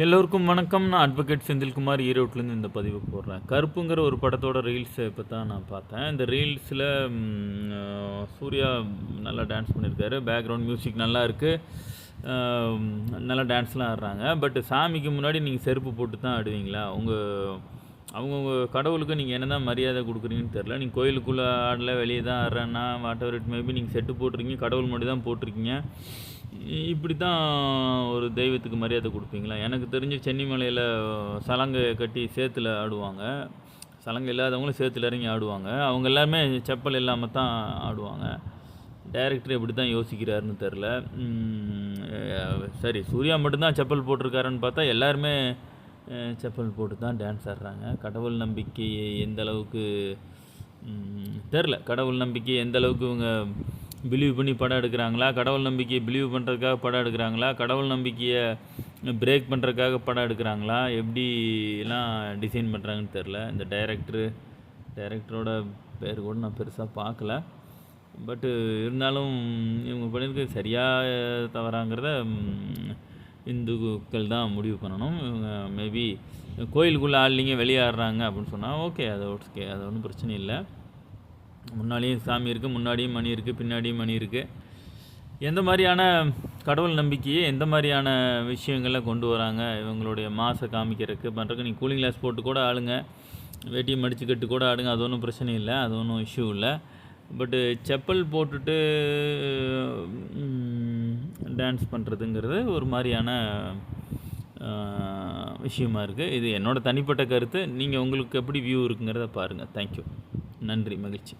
எல்லோருக்கும் வணக்கம். நான் அட்வொகேட் செந்தில்குமார் ஈரோட்லேருந்து இந்த பதிவு போடுறேன். கருப்புங்கிற ஒரு படத்தோட ரீல்ஸை இப்போ தான் நான் பார்த்தேன். இந்த ரீல்ஸில் சூர்யா நல்லா டான்ஸ் பண்ணியிருக்காரு. பேக்ரவுண்ட் மியூசிக் நல்லா இருக்குது. நல்லா டான்ஸ்லாம் ஆடுறாங்க. பட் சாமிக்கு முன்னாடி நீங்கள் செருப்பு போட்டு தான் ஆடுவீங்களா? அவங்கவுங்க கடவுளுக்கு நீங்கள் என்ன தான் மரியாதை கொடுக்குறீங்கன்னு தெரில. நீங்கள் கோயிலுக்குள்ளே ஆடல, வெளியே தான் ஆடுறேன்னா வாட் எவர் இட் மேபி, நீங்கள் செட்டு போட்டிருக்கீங்க, கடவுள் மட்டும் தான் போட்டிருக்கீங்க. இப்படி தான் ஒரு தெய்வத்துக்கு மரியாதை கொடுப்பீங்களா? எனக்கு தெரிஞ்சு சென்னிமலையில் சலங்கை கட்டி சேத்துல ஆடுவாங்க. சலங்கை இல்லாதவங்களும் சேத்துல இறங்கி ஆடுவாங்க. அவங்க எல்லாருமே செப்பல் இல்லாமல் தான் ஆடுவாங்க. டைரக்டர் எப்படி தான் யோசிக்கிறாருன்னு தெரில. சரி, சூர்யா மட்டும்தான் செப்பல் போட்டிருக்காருன்னு பார்த்தா எல்லாருமே செப்பல் போட்டு தான் டான்ஸ் ஆடுறாங்க. கடவுள் நம்பிக்கை எந்த அளவுக்கு தெரில. கடவுள் நம்பிக்கை எந்த அளவுக்கு இவங்க பிலீவ் பண்ணி படம் எடுக்கிறாங்களா? கடவுள் நம்பிக்கையை பிலீவ் பண்ணுறதுக்காக படம் எடுக்கிறாங்களா? கடவுள் நம்பிக்கையை பிரேக் பண்ணுறதுக்காக படம் எடுக்கிறாங்களா? எப்படிலாம் டிசைன் பண்ணுறாங்கன்னு தெரில. இந்த டைரக்டரோட பேர் கூட நான் பெருசாக பார்க்கல. பட்டு இருந்தாலும் இவங்க பண்ணியிருக்கிறது சரியாக தவறாங்கிறத இந்துக்கள் தான் முடிவு பண்ணணும். இவங்க மேபி கோயிலுக்குள்ளே ஆடலிங்க, வெளியே ஆடுறாங்க அப்படின்னு சொன்னால் ஓகே, அது ஒன்றும் பிரச்சனை இல்லை. முன்னாடியும் சாமி இருக்குது, முன்னாடியும் மணி இருக்குது, பின்னாடியும் மணி இருக்குது. எந்த மாதிரியான கடவுள் நம்பிக்கையை எந்த மாதிரியான விஷயங்களை கொண்டு வராங்க இவங்களுடைய மாசை காமிக்கிறதுக்கு பண்ணுறதுக்கு? நீங்கள் கூலிங் கிளாஸ் போட்டு கூட ஆளுங்க, வேட்டியை மடித்து கட்டு கூட ஆடுங்க, அது ஒன்றும் பிரச்சனை இல்லை, அது ஒன்றும் இஷ்யூ இல்லை. பட்டு செப்பல் போட்டுட்டு டான்ஸ் பண்ணுறதுங்கிறது ஒரு மாதிரியான விஷயமா இருக்குது. இது என்னோடய தனிப்பட்ட கருத்து. நீங்கள் உங்களுக்கு எப்படி வியூ இருக்குங்கிறத பாருங்கள். தேங்க்யூ. நன்றி, மகிழ்ச்சி.